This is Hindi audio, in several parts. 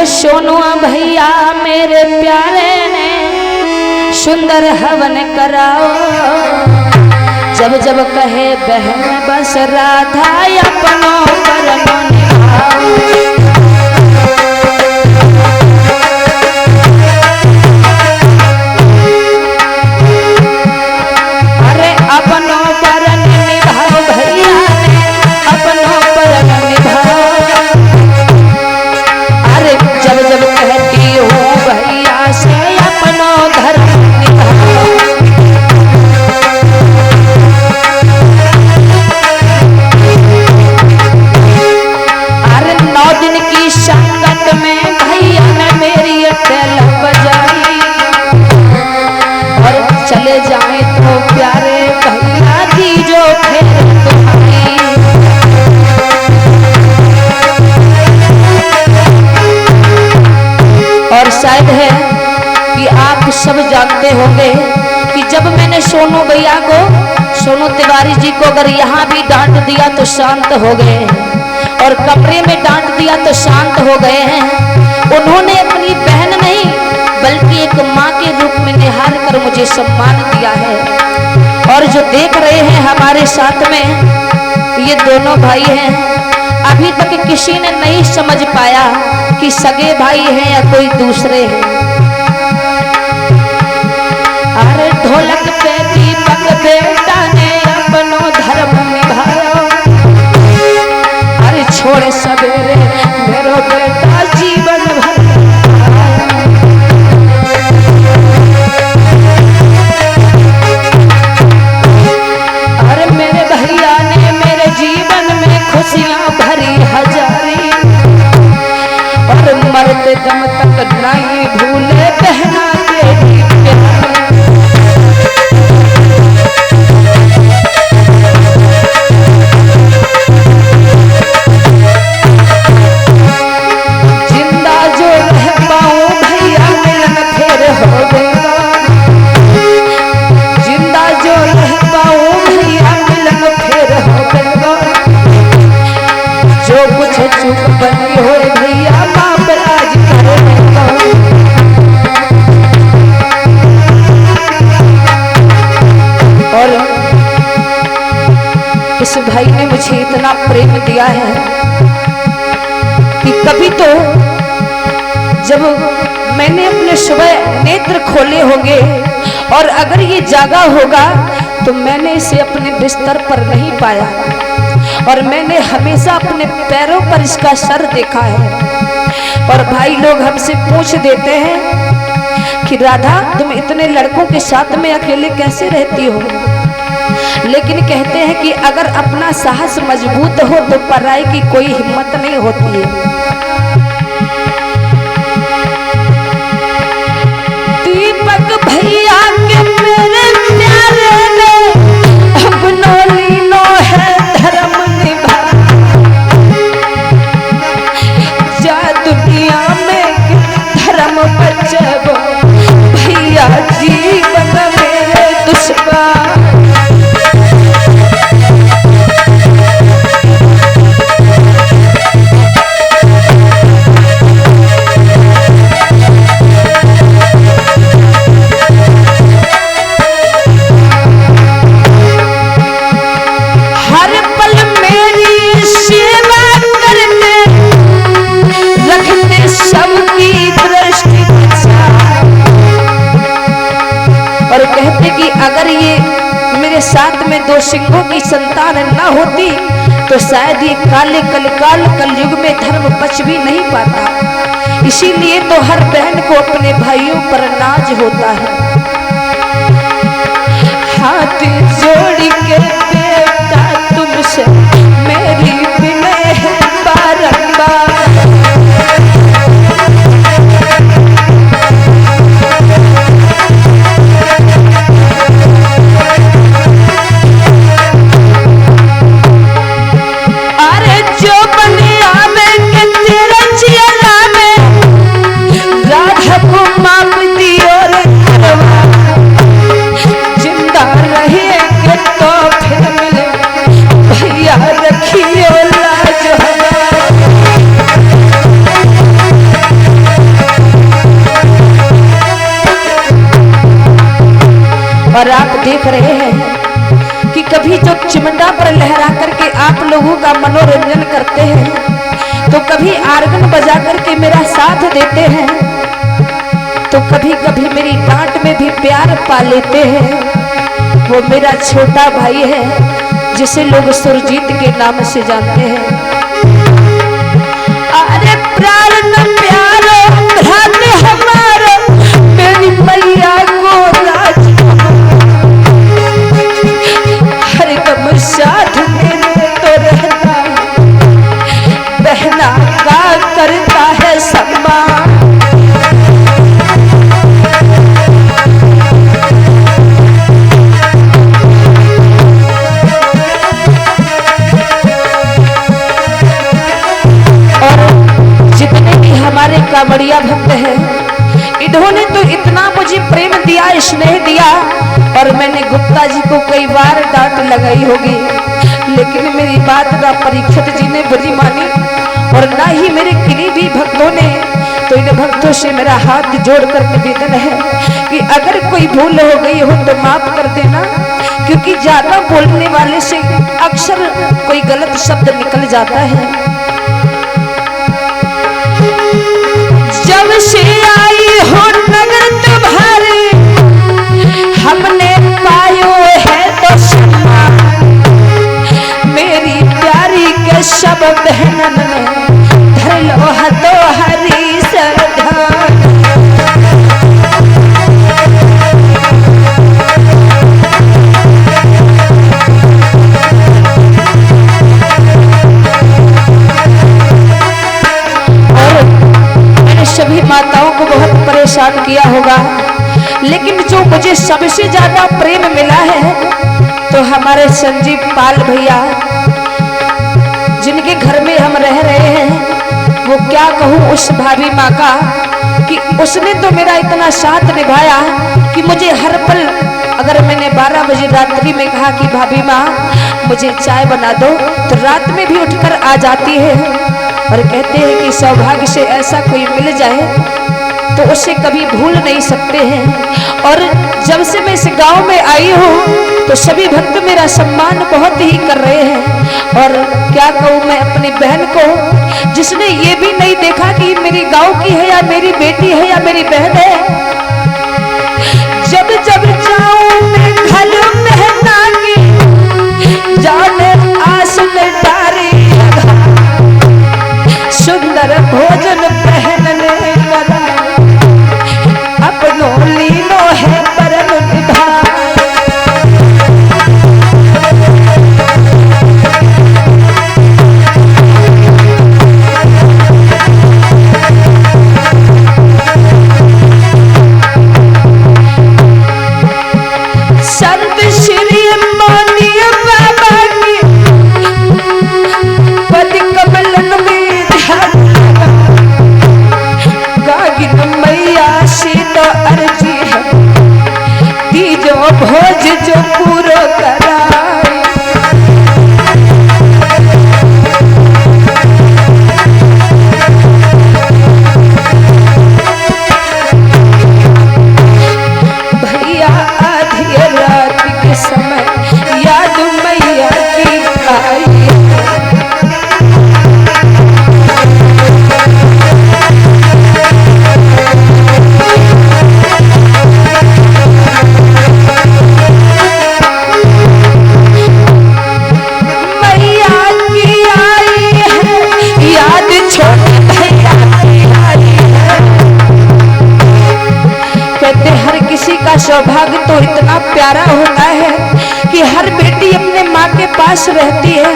सोनू भैया मेरे प्यारे ने सुंदर हवन कराओ, जब जब कहे बहन बस राधा अपनों कर्म निभाओ। अरे अपनों कर्म निभाओ भैया ने अपनों कर्म निभाओ। अरे जब जब कहती हूँ भैया से अपनों धर्म निभाओ। अरे 9 दिन की संगत में भैया ने मेरी टेल बजाई, और चले जाए तो प्यारे भैया दीजो फिर तुम्हारी। और शायद है कि आप सब जानते होंगे कि जब मैंने सोनू भैया को, सोनू तिवारी जी को अगर यहाँ भी डांट दिया तो शांत हो गए, और कमरे में डांट दिया तो शांत हो गए हैं। उन्होंने अपनी बहन नहीं बल्कि एक माँ के रूप में निहार कर मुझे सम्मान दिया है। और जो देख रहे हैं हमारे साथ में ये दोनों भाई हैं, अभी तक किसी ने नहीं समझ पाया कि सगे भाई हैं या कोई दूसरे हैं। अरे ढोलक पे दीपक बेटा ने अपनों धर्म निभाया, अरे छोड़ सवेरे मेरो बेटा जीवन भर। अरे मेरे भैया ने मेरे जीवन में खुशियां भरी हजारी, और मरते दम तक नहीं भूले बहना तेरी प्यार। जिंदा जो रह पाऊं भैया मिलन फिर होगा, जिंदा जो रह पाऊं भैया मिलन फिर होगा। जो कुछ चूक बनी हो भैया माप आज करेगा। और इस भाई ने मुझे इतना प्रेम दिया है कि कभी तो जब मैंने अपने सुबह नेत्र खोले होंगे और अगर ये जागा होगा तो मैंने इसे अपने बिस्तर पर नहीं पाया, और मैंने हमेशा अपने पैरों पर इसका सर देखा है। और भाई लोग हमसे पूछ देते हैं कि राधा तुम इतने लड़कों के साथ में अकेले कैसे रहती हो, लेकिन कहते हैं कि अगर अपना साहस मजबूत हो तो पराई की कोई हिम्मत नहीं होती है। दीपक भैया के मेरे प्यारे ने अपनों लीनो है धर्म निभा, जा दुनिया में धर्म बचाओ भैया जीवन मेरे दुश्मन। अगर ये मेरे साथ में 2 सिंहों की संतान न होती तो शायद ये काले कलकाल कलयुग में धर्म बच भी नहीं पाता। इसीलिए तो हर बहन को अपने भाइयों पर नाज होता है। हाथ जोड़ के बेटा तुमसे मेरी विनय है बारंबार। जिंदा रहेंगे तो फिर देख रहे हैं कि कभी जो चिमटा पर लहरा करके आप लोगों का मनोरंजन करते हैं, तो कभी आर्गन बजा करके मेरा साथ देते हैं, तो कभी कभी मेरी डांट में भी प्यार पा लेते हैं। वो मेरा छोटा भाई है जिसे लोग सुरजीत के नाम से जानते हैं। अरे प्राण न प्यारो प्राण हमारा, मेरी मैया को राज हर गम साथ मेरे तो रहता, बहना का करता है सम्मान। हमारे कांवड़िया भक्त हैं, इन्होंने तो इतना मुझे प्रेम दिया, स्नेह दिया, और मैंने गुप्ता जी को कई बार डांट लगाई होगी, लेकिन मेरी बात ना परीक्षित जी ने बुरी मानी और ना ही मेरे किन्हीं भी भक्तों ने। तो इन भक्तों से मेरा हाथ जोड़कर निवेदन है कि अगर कोई भूल हो गई हो तो माफ कर देना, क्योंकि ज्यादा बोलने वाले से अक्सर कोई गलत शब्द निकल जाता है। जब से आई हो नगर तुम्हारे, हमने पायो है तो सम्मान, मेरी प्यारी के सब बहनन में धर लो तो हरी सरदार। सभी माताओं को बहुत परेशान किया होगा, लेकिन जो मुझे सबसे ज्यादा प्रेम मिला है तो हमारे संजीव पाल भैया, जिनके घर में हम रह रहे हैं। वो क्या कहूँ उस भाभी माँ का कि उसने तो मेरा इतना साथ निभाया कि मुझे हर पल, अगर मैंने 12 बजे रात्रि में कहा कि भाभी माँ मुझे चाय बना दो, तो रात में भी उठकर आ जाती है। और कहते हैं कि सौभाग्य से ऐसा कोई मिल जाए तो उसे कभी भूल नहीं सकते हैं। और जब से मैं इस गांव में आई हूँ तो सभी भक्त मेरा सम्मान बहुत ही कर रहे हैं। और क्या कहूँ मैं अपनी बहन को, जिसने ये भी नहीं देखा कि मेरी गांव की है या मेरी बेटी है या मेरी बहन है, जब जब जाऊं मैं घर बहना की जाने आस में डारी, सुंदर भोजन पहनने लगा, अपनों लीनो है परम निभा। संत श्री मानी बाबा की पद कमलन में मैया से तो अर्जी है, दीजो भोज जो पूरा कराए। भैया आधी रात के समय याद मैया की आई, सौभाग्य तो इतना प्यारा होता है कि हर बेटी अपने माँ के पास रहती है,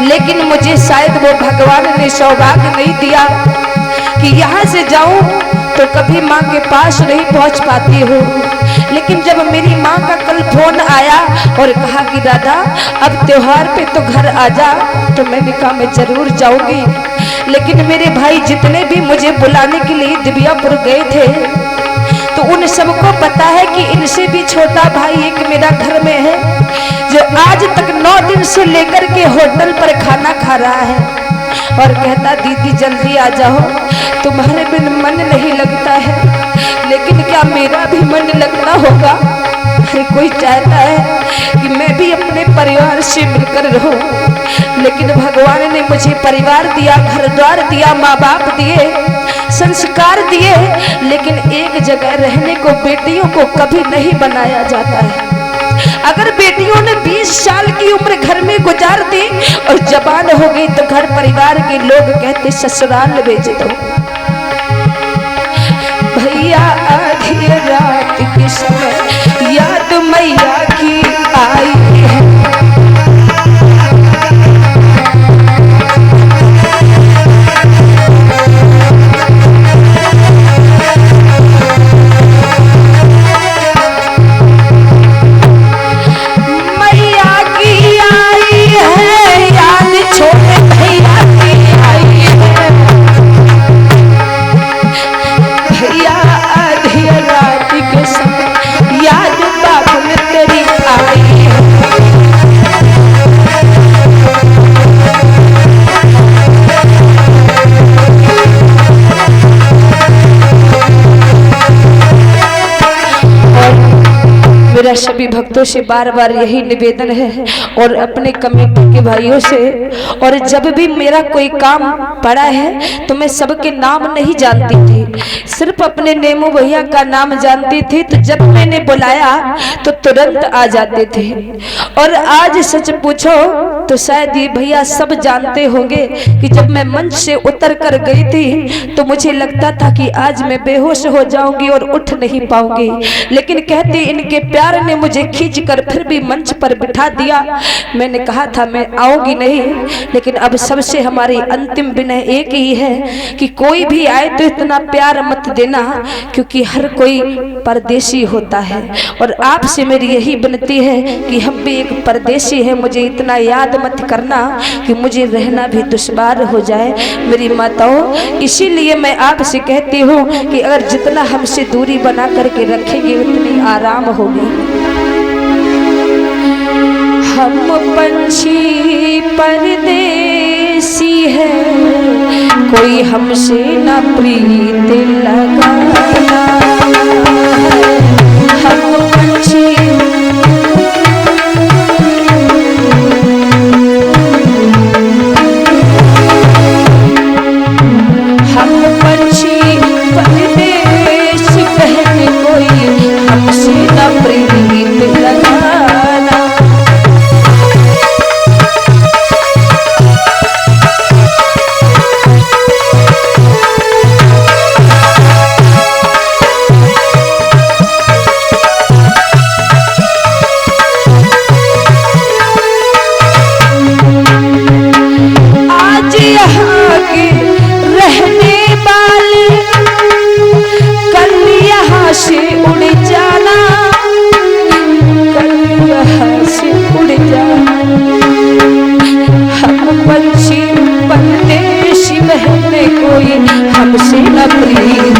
लेकिन मुझे शायद वो भगवान ने सौभाग्य नहीं दिया कि यहाँ से जाऊं तो कभी माँ के पास नहीं पहुँच पाती हूँ। लेकिन जब मेरी माँ का कल फोन आया और कहा कि दादा अब त्योहार पे तो घर आ जा, तो मैंने कहा मैं जरूर जाऊंगी। लेकिन मेरे भाई जितने भी मुझे बुलाने के लिए दिव्यापुर गए थे, तो उन सबको पता है कि इनसे भी छोटा भाई एक मेरा घर में है, जो आज तक 9 दिन से लेकर के होटल पर खाना खा रहा है और कहता दीदी जल्दी आ जाओ, तुम्हारे बिन मन नहीं लगता है। लेकिन क्या मेरा भी मन लगता होगा? हर कोई चाहता है कि मैं भी अपने परिवार से मिलकर रहूं, लेकिन भगवान ने मुझे परिवार दिया, घर द्वार दिया, माँ बाप दिए, संस्कार दिए, लेकिन एक जगह रहने को बेटियों को कभी नहीं बनाया जाता है। अगर बेटियों ने 20 साल की उम्र घर में गुजार दी और जवान हो गई तो घर परिवार के लोग कहते ससुराल भेज दो। भैया आधी रात के समय याद मैया की आई है, मेरा सभी भक्तों से बार बार यही निवेदन है और अपने कमेटी के भाइयों से, और जब भी मेरा कोई काम पड़ा है तो मैं सबके नाम नहीं जानती थी, सिर्फ अपने नेमू भैया का नाम जानती थी। तो जब मैंने बुलाया तो तुरंत आ जाते थे, और आज सच पूछो तो शायद ये भैया सब जानते होंगे कि जब मैं मंच से उतर कर गई थी तो मुझे लगता था कि आज मैं बेहोश हो जाऊंगी और उठ नहीं पाऊंगी, लेकिन कहते इनके प्यार ने मुझे खींच कर फिर भी मंच पर बिठा दिया। मैंने कहा था मैं आऊंगी नहीं, लेकिन अब सबसे हमारी अंतिम विनय एक ही है कि कोई भी आए तो इतना प्यार मत देना, क्योंकि हर कोई परदेशी होता है। और आपसे मेरी यही विनती है कि हम भी एक परदेशी है, मुझे इतना याद मत करना कि मुझे रहना भी दुश्वार हो जाए मेरी माताओं। इसीलिए मैं आपसे कहती हूँ कि अगर जितना हमसे दूरी बना करके रखेंगे उतनी आराम होगी। हम पंछी परदेसी है, कोई हमसे न प्रीत लगाना। हम पंछी हमसे न प्रीत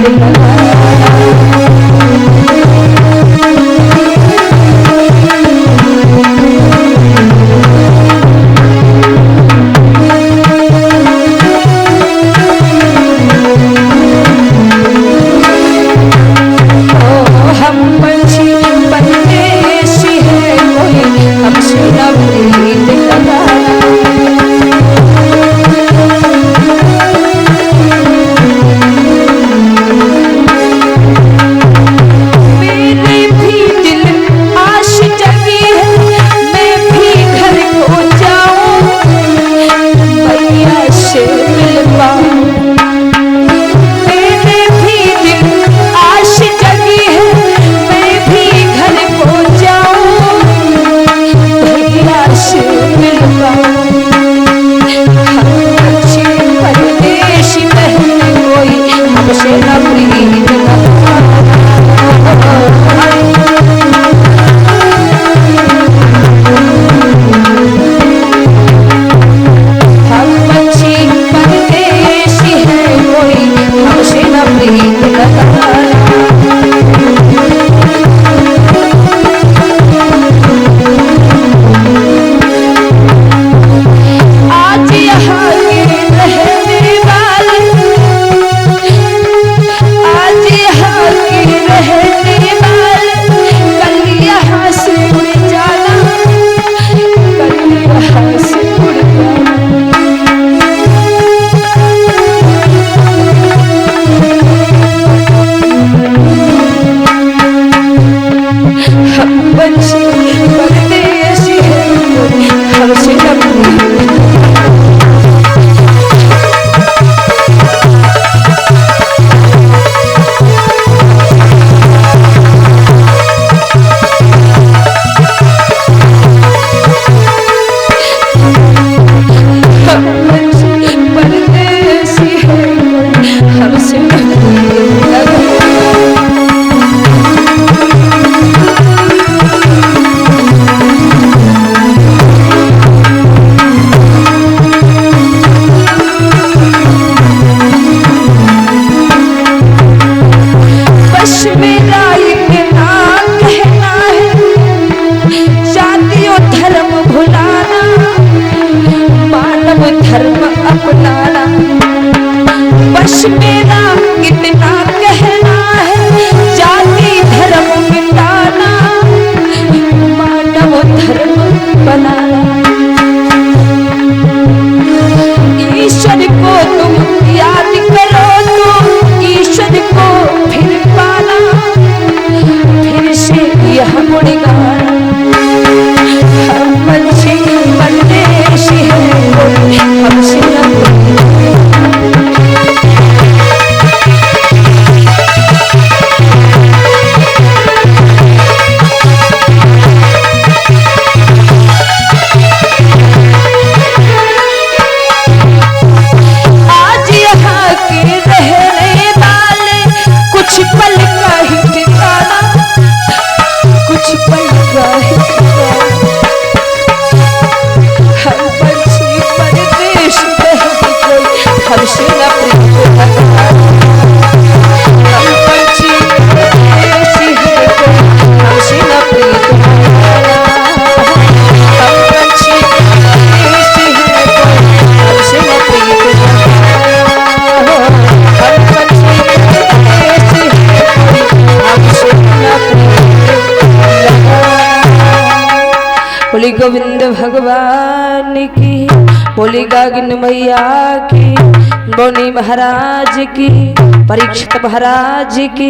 बस मेरा इतना कहना है, जाति और धर्म भुलाना, मानव धर्म अपनाना। बस मेरा इतना कहना है, जाति धर्म मिटाना, मानव धर्म बनाना। ईश्वर को तुम याद करो तो ईश्वर को फिर पाना, फिर से यह गुणगान। हम पंछी परदेशी है, कोई हमसे न बोली गोविंद भगवान की, बोली गागिन मैया की, बोनी महाराज की, परीक्षित महाराज की।